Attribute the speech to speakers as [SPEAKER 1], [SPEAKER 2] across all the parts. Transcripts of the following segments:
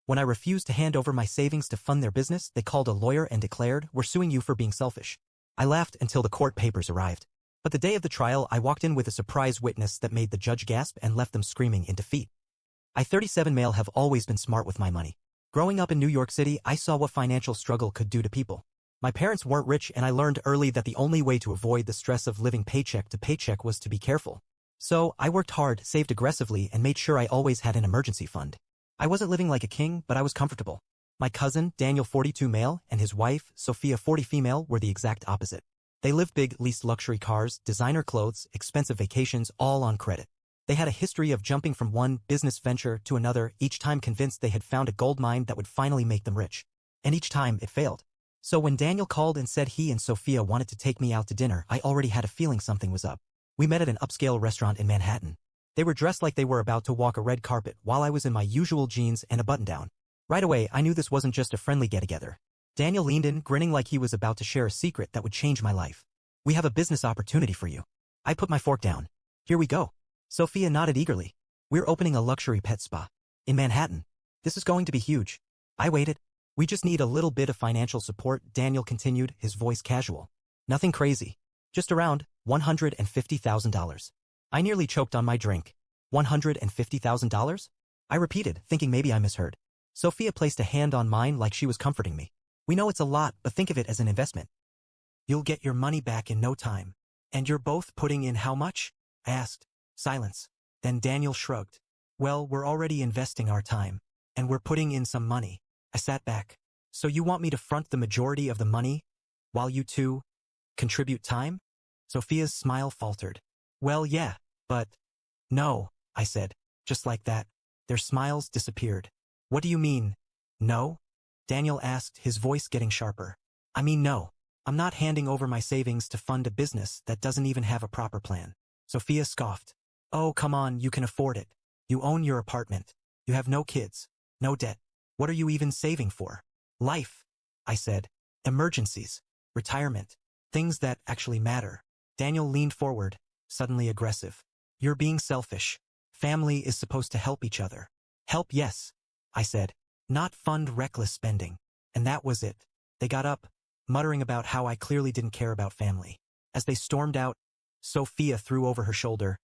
[SPEAKER 1] When I refused to hand over my savings to fund their business, they called a lawyer and declared, "We're suing you for being selfish." I laughed until the court papers arrived. But the day of the trial, I walked in with a surprise witness that made the judge gasp and left them screaming in defeat. I, 37 male, have always been smart with my money. Growing up in New York City, I saw what financial struggle could do to people. My parents weren't rich, and I learned early that the only way to avoid the stress of living paycheck to paycheck was to be careful. So, I worked hard, saved aggressively, and made sure I always had an emergency fund. I wasn't living like a king, but I was comfortable. My cousin, Daniel, 42 male, and his wife, Sophia, 40 female, were the exact opposite. They lived big, leased luxury cars, designer clothes, expensive vacations, all on credit. They had a history of jumping from one business venture to another, each time convinced they had found a gold mine that would finally make them rich. And each time, it failed. So when Daniel called and said he and Sophia wanted to take me out to dinner, I already had a feeling something was up. We met at an upscale restaurant in Manhattan. They were dressed like they were about to walk a red carpet, while I was in my usual jeans and a button-down. Right away, I knew this wasn't just a friendly get-together. Daniel leaned in, grinning like he was about to share a secret that would change my life. "We have a business opportunity for you." I put my fork down. "Here we go." Sophia nodded eagerly. "We're opening a luxury pet spa. In Manhattan. This is going to be huge." I waited. "We just need a little bit of financial support," Daniel continued, his voice casual. "Nothing crazy. Just around $150,000. I nearly choked on my drink. $150,000? I repeated, thinking maybe I misheard. Sophia placed a hand on mine like she was comforting me. "We know it's a lot, but think of it as an investment. You'll get your money back in no time." "And you're both putting in how much?" I asked. Silence. Then Daniel shrugged. "Well, we're already investing our time. And we're putting in some money." I sat back. "So you want me to front the majority of the money, while you two contribute time?" Sophia's smile faltered. "Well, yeah, but..." "No," I said, just like that. Their smiles disappeared. "What do you mean, no?" Daniel asked, his voice getting sharper. "I mean no. I'm not handing over my savings to fund a business that doesn't even have a proper plan." Sophia scoffed. "Oh, come on, you can afford it. You own your apartment. You have no kids, no debt. What are you even saving for?" "Life," I said. "Emergencies. Retirement. Things that actually matter." Daniel leaned forward, suddenly aggressive. "You're being selfish. Family is supposed to help each other." "Help, yes," I said. "Not fund reckless spending." And that was it. They got up, muttering about how I clearly didn't care about family. As they stormed out, Sophia threw over her shoulder,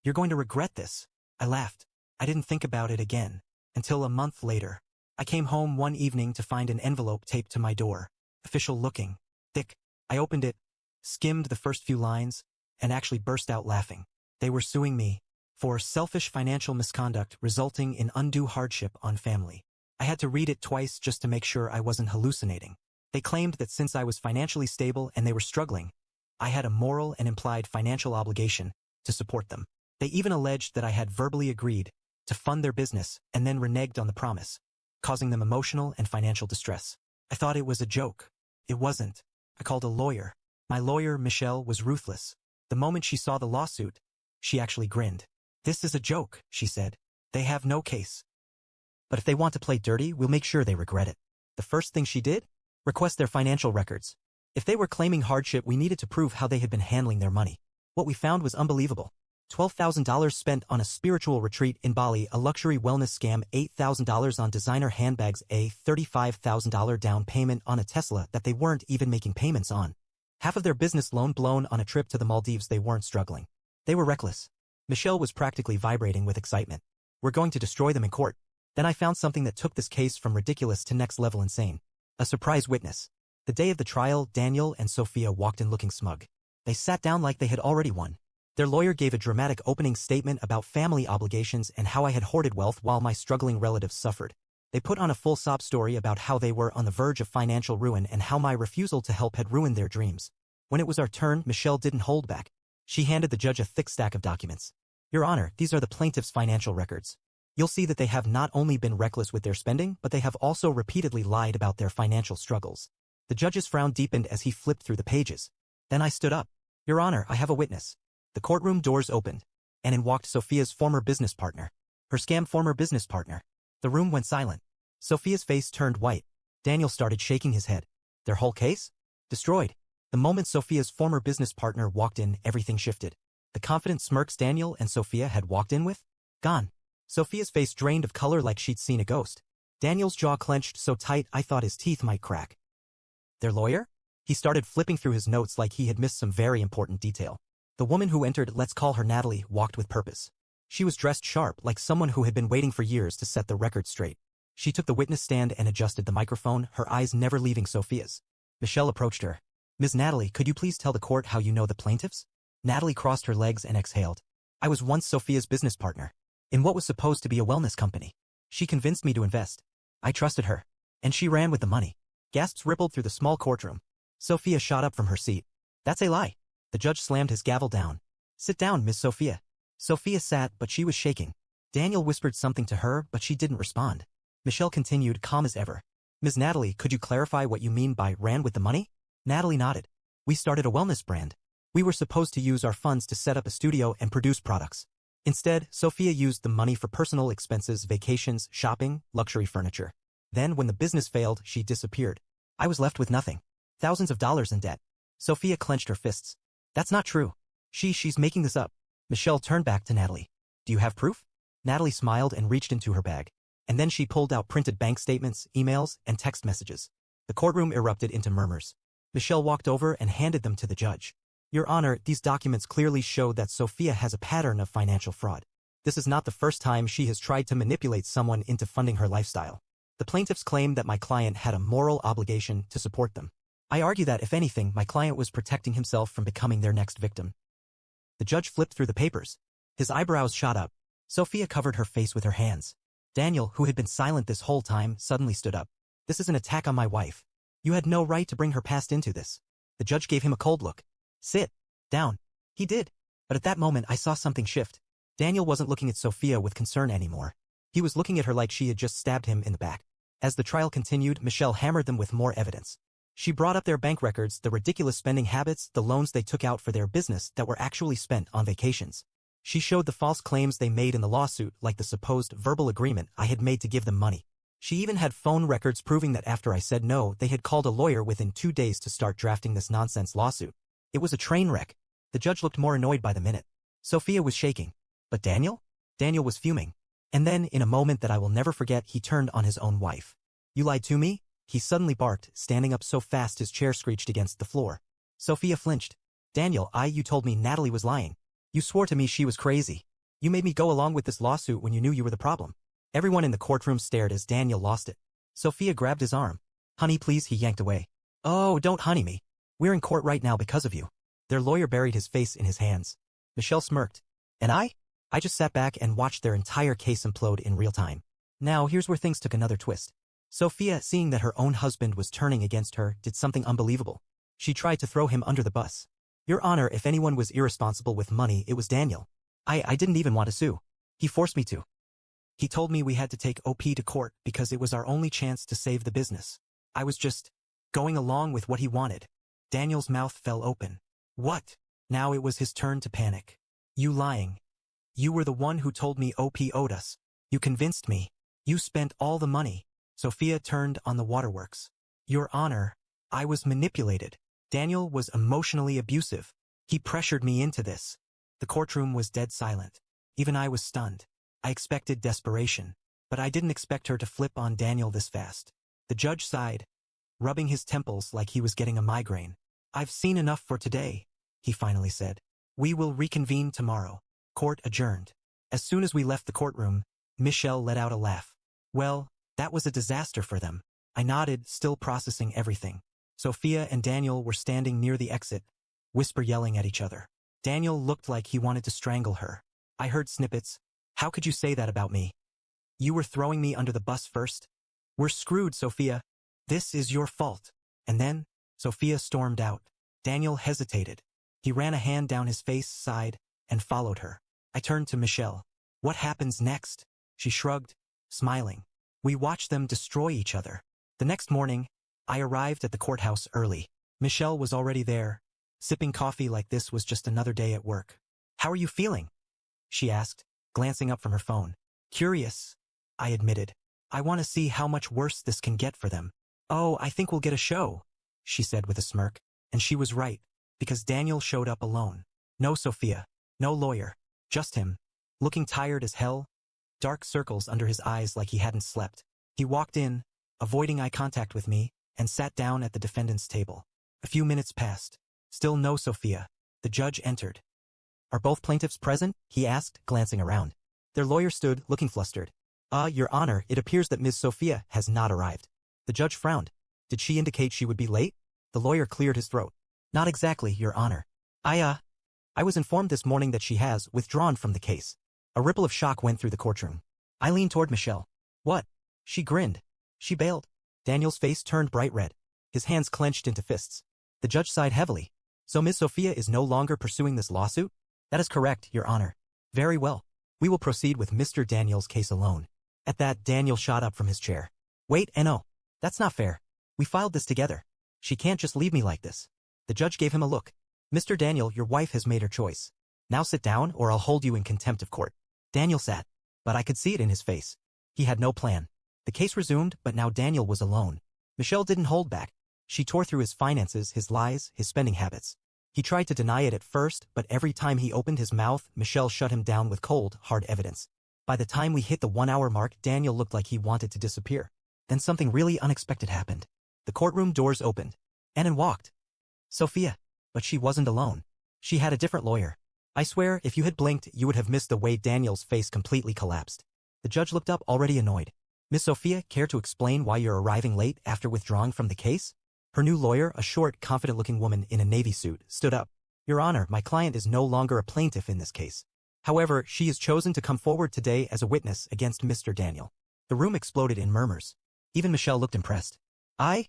[SPEAKER 1] "You're going to regret this." I laughed. I didn't think about it again, until a month later. I came home one evening to find an envelope taped to my door, official looking, thick. I opened it, skimmed the first few lines, and actually burst out laughing. They were suing me for selfish financial misconduct resulting in undue hardship on family. I had to read it twice just to make sure I wasn't hallucinating. They claimed that since I was financially stable and they were struggling, I had a moral and implied financial obligation to support them. They even alleged that I had verbally agreed to fund their business and then reneged on the promise, causing them emotional and financial distress. I thought it was a joke. It wasn't. I called a lawyer. My lawyer, Michelle, was ruthless. The moment she saw the lawsuit, she actually grinned. "This is a joke," she said. "They have no case. But if they want to play dirty, we'll make sure they regret it." The first thing she did? Request their financial records. If they were claiming hardship, we needed to prove how they had been handling their money. What we found was unbelievable. $12,000 spent on a spiritual retreat in Bali, a luxury wellness scam, $8,000 on designer handbags, a $35,000 down payment on a Tesla that they weren't even making payments on. Half of their business loan blown on a trip to the Maldives. They weren't struggling. They were reckless. Michelle was practically vibrating with excitement. "We're going to destroy them in court." Then I found something that took this case from ridiculous to next-level insane. A surprise witness. The day of the trial, Daniel and Sophia walked in looking smug. They sat down like they had already won. Their lawyer gave a dramatic opening statement about family obligations and how I had hoarded wealth while my struggling relatives suffered. They put on a full sob story about how they were on the verge of financial ruin and how my refusal to help had ruined their dreams. When it was our turn, Michelle didn't hold back. She handed the judge a thick stack of documents. "Your Honor, these are the plaintiff's financial records. You'll see that they have not only been reckless with their spending, but they have also repeatedly lied about their financial struggles." The judge's frown deepened as he flipped through the pages. Then I stood up. "Your Honor, I have a witness." The courtroom doors opened, and in walked Sophia's former business partner. Her scam former business partner. The room went silent. Sophia's face turned white. Daniel started shaking his head. Their whole case? Destroyed. The moment Sophia's former business partner walked in, everything shifted. The confident smirks Daniel and Sophia had walked in with? Gone. Sophia's face drained of color like she'd seen a ghost. Daniel's jaw clenched so tight I thought his teeth might crack. Their lawyer? He started flipping through his notes like he had missed some very important detail. The woman who entered, let's call her Natalie, walked with purpose. She was dressed sharp like someone who had been waiting for years to set the record straight. She took the witness stand and adjusted the microphone, her eyes never leaving Sophia's. Michelle approached her. Ms. Natalie, could you please tell the court how you know the plaintiffs? Natalie crossed her legs and exhaled. I was once Sophia's business partner in what was supposed to be a wellness company. She convinced me to invest. I trusted her. And she ran with the money. Gasps rippled through the small courtroom. Sophia shot up from her seat. That's a lie. The judge slammed his gavel down. Sit down, Miss Sophia. Sophia sat, but she was shaking. Daniel whispered something to her, but she didn't respond. Michelle continued, calm as ever. Ms. Natalie, could you clarify what you mean by ran with the money? Natalie nodded. We started a wellness brand. We were supposed to use our funds to set up a studio and produce products. Instead, Sophia used the money for personal expenses, vacations, shopping, luxury furniture. Then, when the business failed, she disappeared. I was left with nothing. Thousands of dollars in debt. Sophia clenched her fists. That's not true. She's making this up. Michelle turned back to Natalie. Do you have proof? Natalie smiled and reached into her bag. And then she pulled out printed bank statements, emails, and text messages. The courtroom erupted into murmurs. Michelle walked over and handed them to the judge. Your Honor, these documents clearly show that Sophia has a pattern of financial fraud. This is not the first time she has tried to manipulate someone into funding her lifestyle. The plaintiffs claim that my client had a moral obligation to support them. I argue that, if anything, my client was protecting himself from becoming their next victim. The judge flipped through the papers. His eyebrows shot up. Sophia covered her face with her hands. Daniel, who had been silent this whole time, suddenly stood up. This is an attack on my wife. You had no right to bring her past into this. The judge gave him a cold look. Sit down. He did. But at that moment I saw something shift. Daniel wasn't looking at Sophia with concern anymore. He was looking at her like she had just stabbed him in the back. As the trial continued, Michelle hammered them with more evidence. She brought up their bank records, the ridiculous spending habits, the loans they took out for their business that were actually spent on vacations. She showed the false claims they made in the lawsuit, like the supposed verbal agreement I had made to give them money. She even had phone records proving that after I said no, they had called a lawyer within 2 days to start drafting this nonsense lawsuit. It was a train wreck. The judge looked more annoyed by the minute. Sophia was shaking. But Daniel? Daniel was fuming. And then, in a moment that I will never forget, he turned on his own wife. You lied to me? He suddenly barked, standing up so fast his chair screeched against the floor. Sophia flinched. Daniel, you told me Natalie was lying. You swore to me she was crazy. You made me go along with this lawsuit when you knew you were the problem. Everyone in the courtroom stared as Daniel lost it. Sophia grabbed his arm. Honey, please, he yanked away. Oh, don't honey me. We're in court right now because of you. Their lawyer buried his face in his hands. Michelle smirked. And I just sat back and watched their entire case implode in real time. Now, here's where things took another twist. Sophia, seeing that her own husband was turning against her, did something unbelievable. She tried to throw him under the bus. Your Honor, if anyone was irresponsible with money, it was Daniel. I didn't even want to sue. He forced me to. He told me we had to take OP to court because it was our only chance to save the business. I was just going along with what he wanted. Daniel's mouth fell open. What? Now it was his turn to panic. You lying. You were the one who told me OP owed us. You convinced me. You spent all the money. Sophia turned on the waterworks. Your Honor, I was manipulated. Daniel was emotionally abusive. He pressured me into this. The courtroom was dead silent. Even I was stunned. I expected desperation, but I didn't expect her to flip on Daniel this fast. The judge sighed, rubbing his temples like he was getting a migraine. I've seen enough for today, he finally said. We will reconvene tomorrow. Court adjourned. As soon as we left the courtroom, Michelle let out a laugh. Well, that was a disaster for them. I nodded, still processing everything. Sophia and Daniel were standing near the exit, whisper yelling at each other. Daniel looked like he wanted to strangle her. I heard snippets. How could you say that about me? You were throwing me under the bus first? We're screwed, Sophia. This is your fault. And then, Sophia stormed out. Daniel hesitated. He ran a hand down his face, sighed, and followed her. I turned to Michelle. What happens next? She shrugged, smiling. We watched them destroy each other. The next morning, I arrived at the courthouse early. Michelle was already there, sipping coffee like this was just another day at work. How are you feeling? She asked, glancing up from her phone. Curious, I admitted. I want to see how much worse this can get for them. Oh, I think we'll get a show, she said with a smirk. And she was right, because Daniel showed up alone. No Sophia, no lawyer, just him, looking tired as hell, dark circles under his eyes like he hadn't slept. He walked in, avoiding eye contact with me, and sat down at the defendant's table. A few minutes passed. Still no Sophia. The judge entered. Are both plaintiffs present? He asked, glancing around. Their lawyer stood, looking flustered. Your Honor, it appears that Ms. Sophia has not arrived. The judge frowned. Did she indicate she would be late? The lawyer cleared his throat. Not exactly, Your Honor. I was informed this morning that she has withdrawn from the case. A ripple of shock went through the courtroom. I leaned toward Michelle. What? She grinned. She bailed. Daniel's face turned bright red. His hands clenched into fists. The judge sighed heavily. So Ms. Sophia is no longer pursuing this lawsuit? That is correct, Your Honor. Very well. We will proceed with Mr. Daniel's case alone. At that, Daniel shot up from his chair. Wait, no. That's not fair. We filed this together. She can't just leave me like this. The judge gave him a look. Mr. Daniel, your wife has made her choice. Now sit down or I'll hold you in contempt of court. Daniel sat. But I could see it in his face. He had no plan. The case resumed, but now Daniel was alone. Michelle didn't hold back. She tore through his finances, his lies, his spending habits. He tried to deny it at first, but every time he opened his mouth, Michelle shut him down with cold, hard evidence. By the time we hit the 1-hour mark, Daniel looked like he wanted to disappear. Then something really unexpected happened. The courtroom doors opened. Annan walked. Sophia. But she wasn't alone. She had a different lawyer. I swear, if you had blinked, you would have missed the way Daniel's face completely collapsed. The judge looked up, already annoyed. Miss Sophia, care to explain why you're arriving late after withdrawing from the case? Her new lawyer, a short, confident-looking woman in a navy suit, stood up. Your Honor, my client is no longer a plaintiff in this case. However, she has chosen to come forward today as a witness against Mr. Daniel. The room exploded in murmurs. Even Michelle looked impressed. I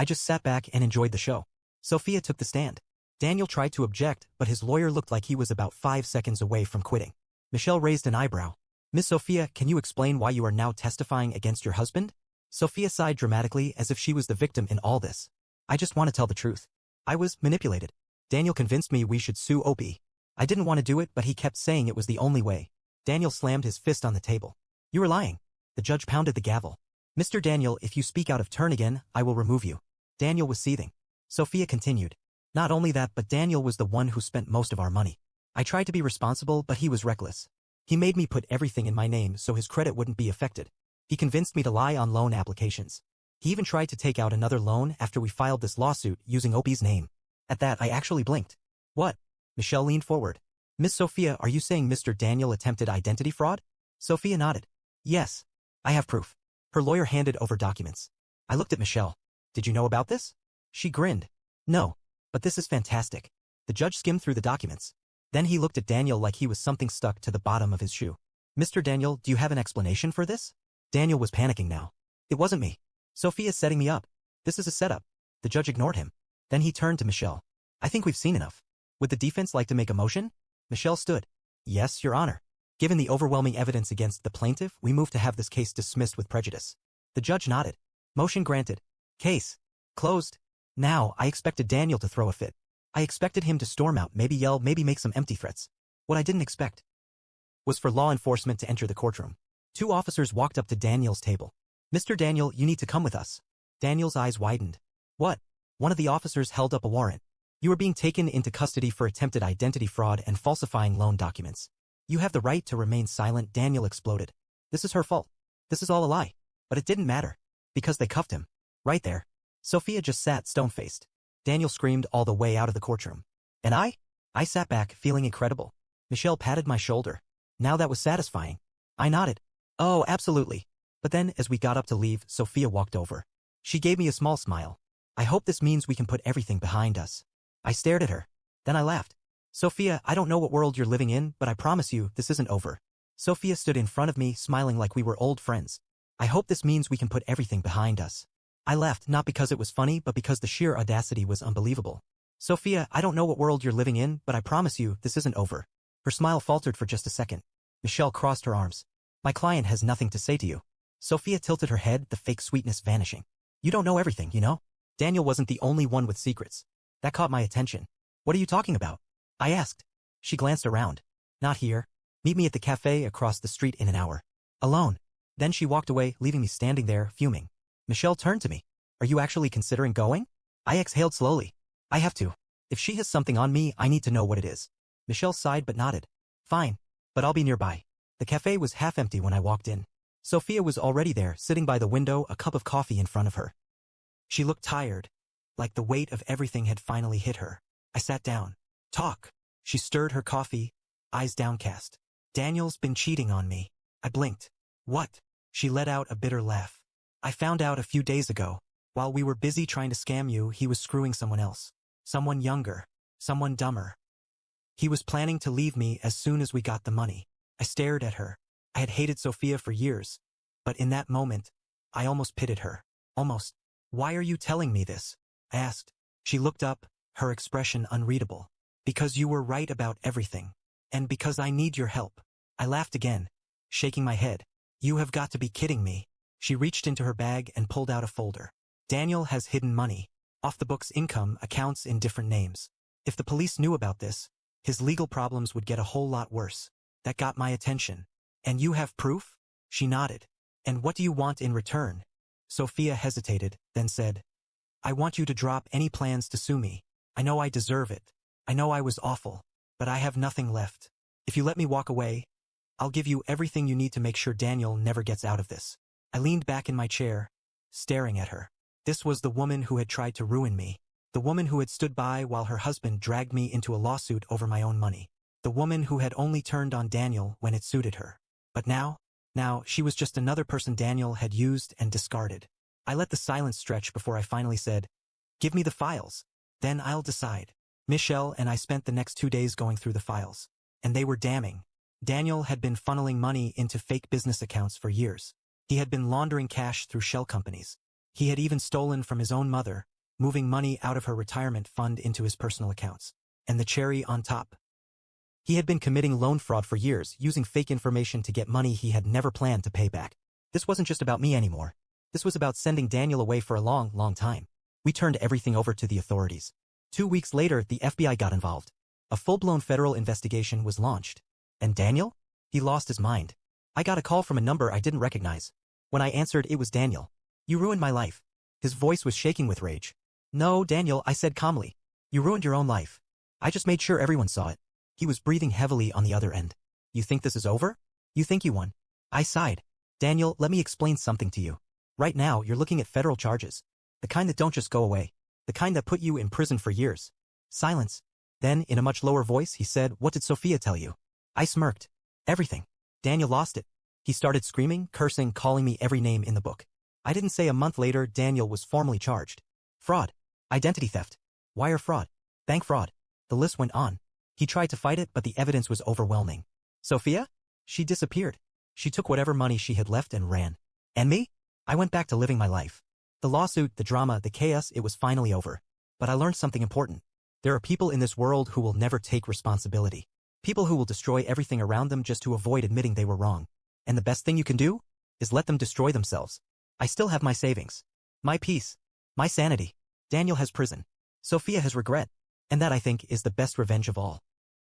[SPEAKER 1] just sat back and enjoyed the show. Sophia took the stand. Daniel tried to object, but his lawyer looked like he was about 5 seconds away from quitting. Michelle raised an eyebrow. Miss Sophia, can you explain why you are now testifying against your husband? Sophia sighed dramatically as if she was the victim in all this. I just want to tell the truth. I was manipulated. Daniel convinced me we should sue Opie. I didn't want to do it, but he kept saying it was the only way. Daniel slammed his fist on the table. You were lying. The judge pounded the gavel. Mr. Daniel, if you speak out of turn again, I will remove you. Daniel was seething. Sophia continued. Not only that, but Daniel was the one who spent most of our money. I tried to be responsible, but he was reckless. He made me put everything in my name so his credit wouldn't be affected. He convinced me to lie on loan applications. He even tried to take out another loan after we filed this lawsuit using Opie's name. At that, I actually blinked. What? Michelle leaned forward. Miss Sophia, are you saying Mr. Daniel attempted identity fraud? Sophia nodded. Yes. I have proof. Her lawyer handed over documents. I looked at Michelle. Did you know about this? She grinned. No. But this is fantastic. The judge skimmed through the documents. Then he looked at Daniel like he was something stuck to the bottom of his shoe. Mr. Daniel, do you have an explanation for this? Daniel was panicking now. It wasn't me. Sophia's setting me up. This is a setup. The judge ignored him. Then he turned to Michelle. I think we've seen enough. Would the defense like to make a motion? Michelle stood. Yes, Your Honor. Given the overwhelming evidence against the plaintiff, we move to have this case dismissed with prejudice. The judge nodded. Motion granted. Case closed. Now, I expected Daniel to throw a fit. I expected him to storm out, maybe yell, maybe make some empty threats. What I didn't expect was for law enforcement to enter the courtroom. 2 officers walked up to Daniel's table. Mr. Daniel, you need to come with us. Daniel's eyes widened. What? One of the officers held up a warrant. You are being taken into custody for attempted identity fraud and falsifying loan documents. You have the right to remain silent, Daniel exploded. This is her fault. This is all a lie. But it didn't matter. Because they cuffed him. Right there. Sophia just sat stone-faced. Daniel screamed all the way out of the courtroom. And I? I sat back, feeling incredible. Michelle patted my shoulder. Now that was satisfying. I nodded. Oh, absolutely. But then, as we got up to leave, Sophia walked over. She gave me a small smile. I hope this means we can put everything behind us. I stared at her. Then I laughed. Sophia, I don't know what world you're living in, but I promise you, this isn't over. Sophia stood in front of me, smiling like we were old friends. I hope this means we can put everything behind us. I laughed, not because it was funny, but because the sheer audacity was unbelievable. Sophia, I don't know what world you're living in, but I promise you, this isn't over. Her smile faltered for just a second. Michelle crossed her arms. My client has nothing to say to you. Sophia tilted her head, the fake sweetness vanishing. You don't know everything, you know? Daniel wasn't the only one with secrets. That caught my attention. What are you talking about? I asked. She glanced around. Not here. Meet me at the cafe across the street in an hour. Alone. Then she walked away, leaving me standing there, fuming. Michelle turned to me. Are you actually considering going? I exhaled slowly. I have to. If she has something on me, I need to know what it is. Michelle sighed but nodded. Fine. But I'll be nearby. The cafe was half empty when I walked in. Sophia was already there, sitting by the window, a cup of coffee in front of her. She looked tired, like the weight of everything had finally hit her. I sat down. Talk. She stirred her coffee, eyes downcast. Daniel's been cheating on me. I blinked. What? She let out a bitter laugh. I found out a few days ago. While we were busy trying to scam you, he was screwing someone else. Someone younger. Someone dumber. He was planning to leave me as soon as we got the money. I stared at her. I had hated Sophia for years. But in that moment, I almost pitied her. Almost. Why are you telling me this? I asked. She looked up, her expression unreadable. Because you were right about everything. And because I need your help. I laughed again, shaking my head. You have got to be kidding me. She reached into her bag and pulled out a folder. Daniel has hidden money. Off the books income accounts in different names. If the police knew about this, his legal problems would get a whole lot worse. That got my attention. And you have proof? She nodded. And what do you want in return? Sophia hesitated, then said, I want you to drop any plans to sue me. I know I deserve it. I know I was awful. But I have nothing left. If you let me walk away, I'll give you everything you need to make sure Daniel never gets out of this. I leaned back in my chair, staring at her. This was the woman who had tried to ruin me. The woman who had stood by while her husband dragged me into a lawsuit over my own money. The woman who had only turned on Daniel when it suited her. But now she was just another person Daniel had used and discarded. I let the silence stretch before I finally said, give me the files. Then I'll decide. Michelle and I spent the next 2 days going through the files. And they were damning. Daniel had been funneling money into fake business accounts for years. He had been laundering cash through shell companies. He had even stolen from his own mother, moving money out of her retirement fund into his personal accounts. And the cherry on top. He had been committing loan fraud for years, using fake information to get money he had never planned to pay back. This wasn't just about me anymore. This was about sending Daniel away for a long, long time. We turned everything over to the authorities. 2 weeks later, the FBI got involved. A full-blown federal investigation was launched. And Daniel? He lost his mind. I got a call from a number I didn't recognize. When I answered, it was Daniel. You ruined my life. His voice was shaking with rage. No, Daniel, I said calmly. You ruined your own life. I just made sure everyone saw it. He was breathing heavily on the other end. You think this is over? You think you won? I sighed. Daniel, let me explain something to you. Right now, you're looking at federal charges. The kind that don't just go away. The kind that put you in prison for years. Silence. Then, in a much lower voice, he said, what did Sophia tell you? I smirked. Everything. Daniel lost it. He started screaming, cursing, calling me every name in the book. I didn't say a month later, Daniel was formally charged. Fraud. Identity theft. Wire fraud. Bank fraud. The list went on. He tried to fight it, but the evidence was overwhelming. Sophia? She disappeared. She took whatever money she had left and ran. And me? I went back to living my life. The lawsuit, the drama, the chaos, it was finally over. But I learned something important. There are people in this world who will never take responsibility. People who will destroy everything around them just to avoid admitting they were wrong. And the best thing you can do is let them destroy themselves. I still have my savings. My peace. My sanity. Daniel has prison. Sophia has regret. And that, I think, is the best revenge of all.